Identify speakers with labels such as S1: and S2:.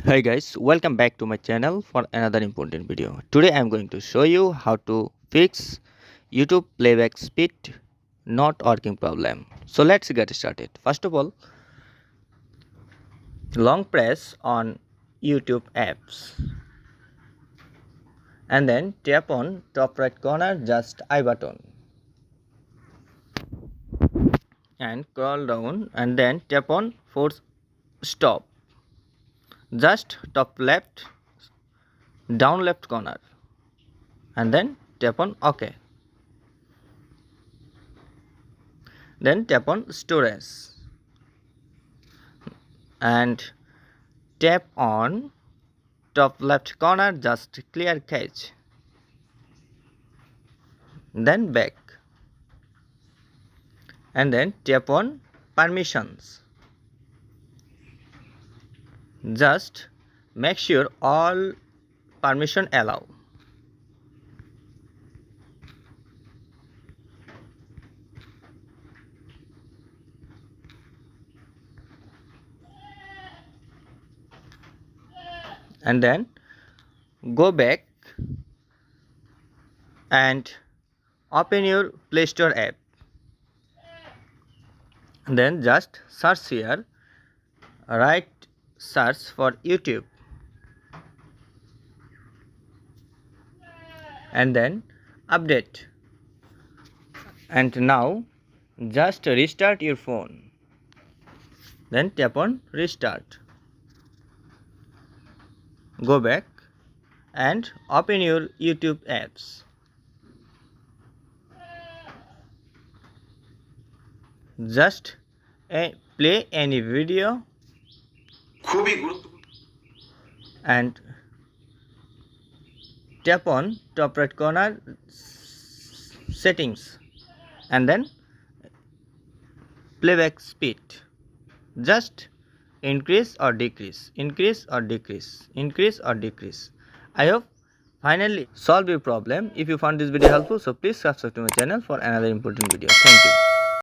S1: Hi guys, welcome back to my channel for another important video. Today I am going to show you how to fix YouTube playback speed not working problem. So let's get started. First of all, long press on YouTube apps and then tap on top right corner just I button and scroll down and then tap on force stop just top left down left corner and then tap on OK. Then tap on storage and tap on top left corner just clear cache, then back and then tap on permissions. Just make sure all permission allow. And then go back and open your Play Store app. Then just search here, write search for YouTube and then update. And now just restart your phone. Then tap on restart. Go back and open your YouTube apps. Just play any video and tap on top right corner settings and then playback speed. Just increase or decrease, increase or decrease, increase or decrease. I hope finally solve your problem. If you found this video helpful, so please subscribe to my channel for another important video. Thank you.